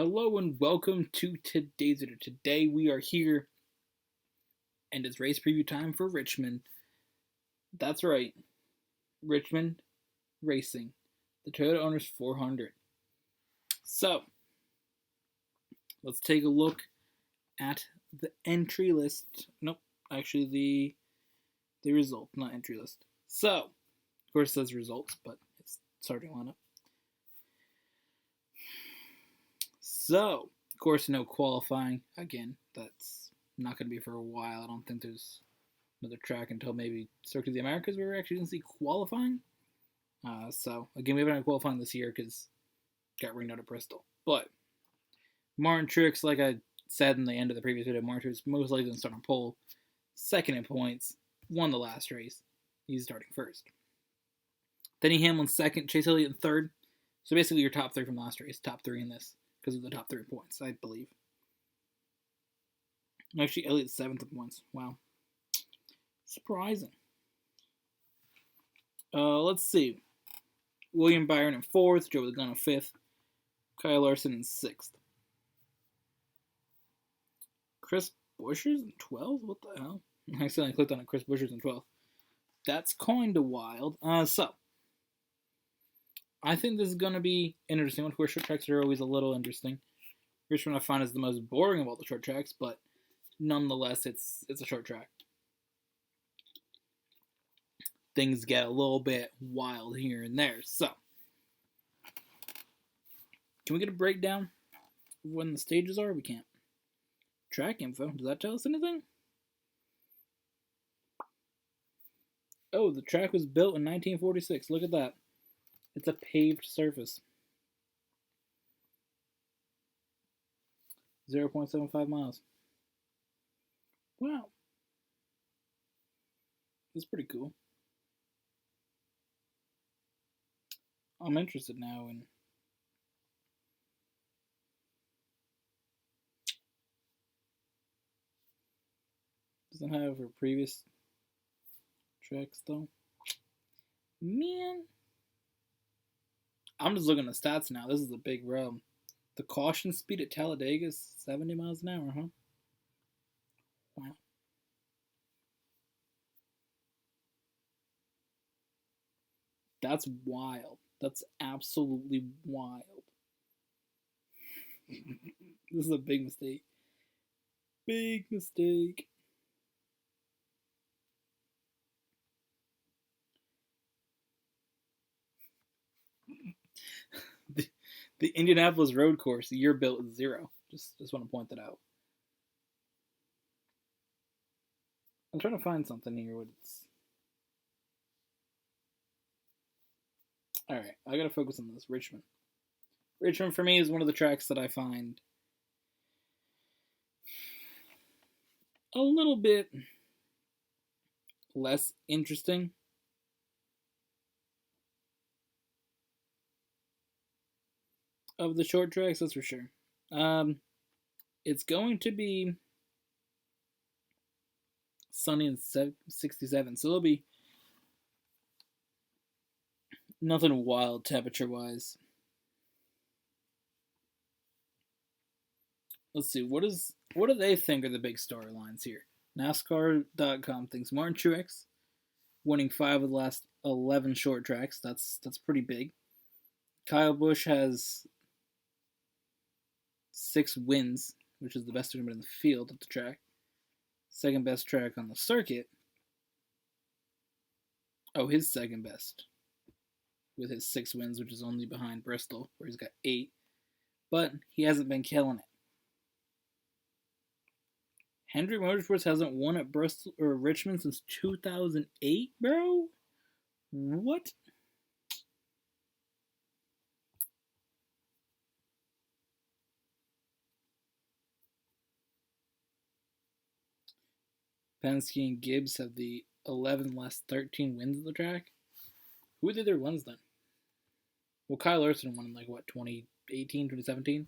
Hello and welcome to today's video. Today we are here and it's race preview time for Richmond. That's right, Richmond Racing, the Toyota Owners 400. So, let's take a look at the entry list. Nope, actually the result, not entry list. So, of course it says results, but it's starting lineup. So, of course, no qualifying. Again, that's not going to be for a while. I don't think there's another track until maybe Circuit of the Americas where we're actually going to see qualifying. So, again, we haven't had qualifying this year because got ringed out at Bristol. But Martin Truex, like I said in the end of the previous video, Martin Truex most likely going to start on pole, second in points, won the last race. He's starting first. Denny Hamlin second, Chase Elliott in third. So basically your top three from last race, top three in this, because of the top 3 points, I believe. Actually, Elliott's 7th in points. Wow. Surprising. Let's see. William Byron in 4th, Joe Logano 5th, Kyle Larson in 6th. Chris Buescher's in 12th? What the hell? I accidentally clicked on it. Chris Buescher's in 12th. That's kind of wild. So, I think this is going to be an interesting one. Of course, short tracks are always a little interesting. Richmond I find is the most boring of all the short tracks, but nonetheless, it's a short track. Things get a little bit wild here and there. So, can we get a breakdown of when the stages are? We can't. Track info. Does that tell us anything? Oh, the track was built in 1946. Look at that. It's a paved surface. 0.75 miles. Wow. That's pretty cool. I'm interested now in doesn't have her previous tracks though. Man. I'm just looking at the stats now. This is a big rub. The caution speed at Talladega is 70 miles an hour, huh? Wow. That's wild. That's absolutely wild. This is a big mistake. Big mistake. The Indianapolis road course, the year built is 0. Just want to point that out. I'm trying to find something here. What it's. All right, I gotta focus on this. Richmond. Richmond for me is one of the tracks that I find a little bit less interesting. Of the short tracks, that's for sure. It's going to be sunny and 67, so it'll be nothing wild temperature-wise. Let's see, what do they think are the big storylines here? NASCAR.com thinks Martin Truex winning 5 of the last 11 short tracks. That's pretty big. Kyle Busch has 6 wins, which is the best tournament in the field at the track. Second best track on the circuit. Oh, his second best. With his 6 wins, which is only behind Bristol, where he's got 8. But he hasn't been killing it. Hendrick Motorsports hasn't won at Bristol or Richmond since 2008, bro? What? Penske and Gibbs have the 11 last 13 wins of the track. Who did their wins then? Well, Kyle Larson won in 2018, 2017?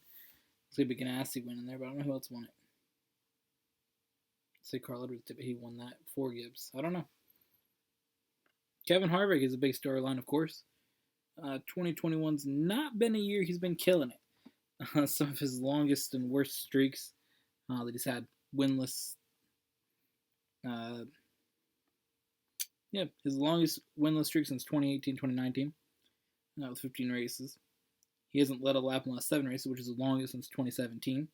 It's going to be Ganassi winning there, but I don't know who else won it. Say Carl Edwards did, but he won that for Gibbs. I don't know. Kevin Harvick is a big storyline, of course. 2021's not been a year he's been killing it. some of his longest and worst streaks that he's had winless. His longest winless streak since 2018-2019, with 15 races. He hasn't led a lap in the last 7 races, which is the longest since 2017.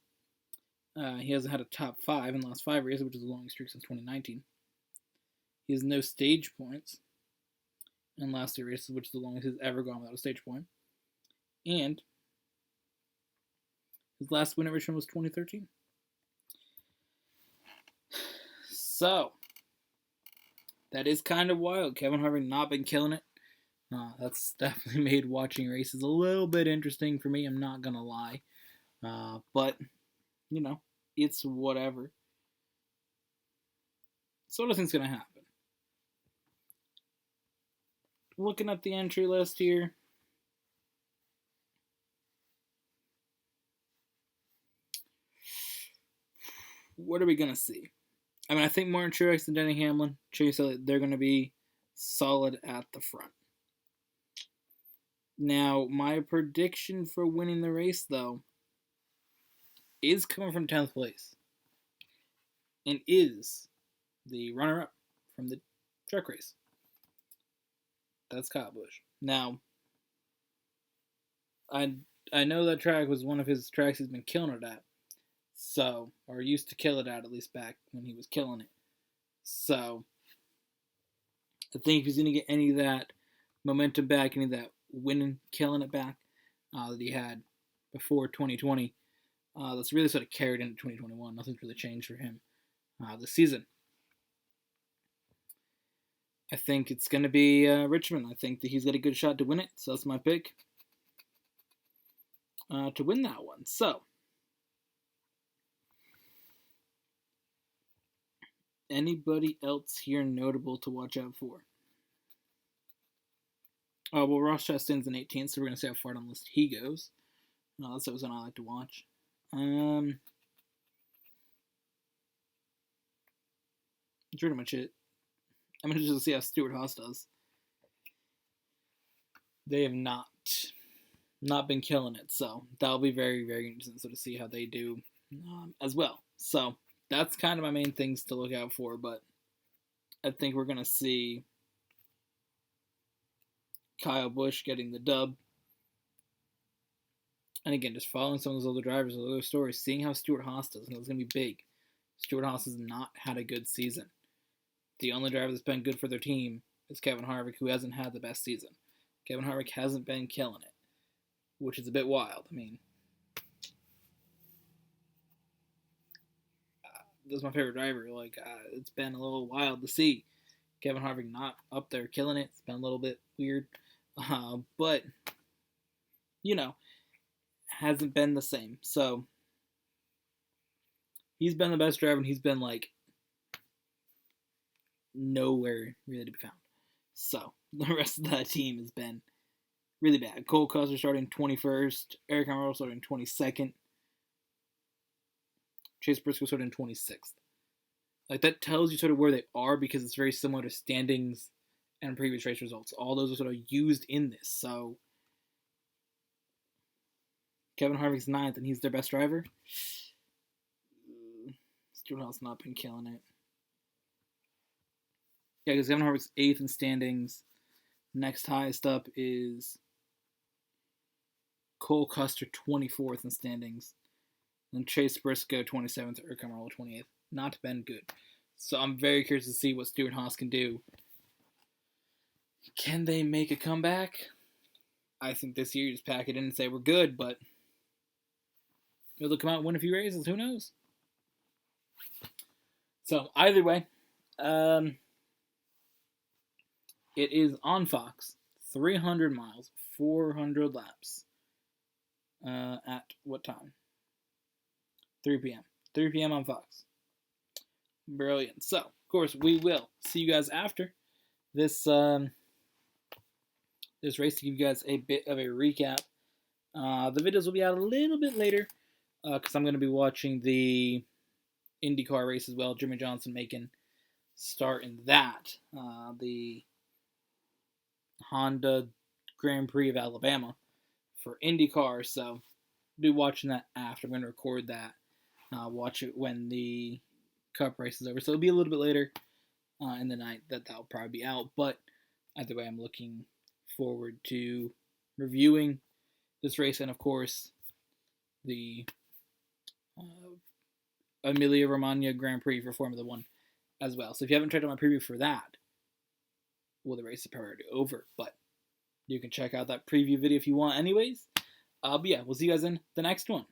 He hasn't had a top 5 in the last 5 races, which is the longest streak since 2019. He has no stage points in the last 3 races, which is the longest he's ever gone without a stage point. And his last win at Richmond was 2013. So, that is kind of wild. Kevin Harvick not been killing it. That's definitely made watching races a little bit interesting for me, I'm not going to lie. But, it's whatever. So what do I think's going to happen? Looking at the entry list here. What are we going to see? I mean, I think Martin Truex and Denny Hamlin, Chase Elliott, they're going to be solid at the front. Now, my prediction for winning the race, though, is coming from 10th place. And is the runner-up from the truck race. That's Kyle Busch. Now, I know that track was one of his tracks he's been killing it at. So, or used to kill it at least back when he was killing it. So, I think if he's going to get any of that momentum back, any of that winning, killing it back that he had before 2020, that's really sort of carried into 2021. Nothing's really changed for him this season. I think it's going to be Richmond. I think that he's got a good shot to win it, so that's my pick to win that one. So, anybody else here notable to watch out for? Well, Ross Chastain's in 18th, so we're going to see how far down the list he goes. That's always one I like to watch. That's pretty much it. I'm going to just see how Stewart-Haas does. They have not been killing it, so that'll be very, very interesting to see how they do as well. So, that's kind of my main things to look out for, but I think we're going to see Kyle Busch getting the dub. And again, just following some of those other drivers, those other stories, seeing how Stewart-Haas does, and it's going to be big. Stewart-Haas has not had a good season. The only driver that's been good for their team is Kevin Harvick, who hasn't had the best season. Kevin Harvick hasn't been killing it, which is a bit wild. I mean, this is my favorite driver. It's been a little wild to see Kevin Harvick not up there killing it. It's been a little bit weird, but hasn't been the same. So he's been the best driver, and he's been nowhere really to be found. So the rest of that team has been really bad. Cole Custer starting 21st, Eric Almirola starting 22nd, Chase Briscoe starting 26th. That tells you sort of where they are, because it's very similar to standings and previous race results. All those are sort of used in this. So Kevin Harvick's 9th, and he's their best driver. Stewart-Haas not been killing it. Yeah, because Kevin Harvick's 8th in standings. Next highest up is Cole Custer, 24th in standings. And Chase Briscoe, 27th. Eric Almirola, 28th. Not been good. So I'm very curious to see what Stewart-Haas can do. Can they make a comeback? I think this year you just pack it in and say we're good, but they'll come out and win a few races. Who knows? So either way, it is on Fox, 300 miles, 400 laps. At what time? 3 p.m. 3 p.m. on Fox. Brilliant. So, of course, we will see you guys after this this race to give you guys a bit of a recap. The videos will be out a little bit later because I'm going to be watching the IndyCar race as well. Jimmy Johnson making start in that. The Honda Grand Prix of Alabama for IndyCar. So be watching that after. I'm going to record that. Watch it when the Cup race is over. So it'll be a little bit later in the night that'll probably be out. But either way, I'm looking forward to reviewing this race and, of course, the Emilia-Romagna Grand Prix for Formula One as well. So if you haven't checked out my preview for that, well, the race is probably already over, but you can check out that preview video if you want anyways. But yeah, we'll see you guys in the next one.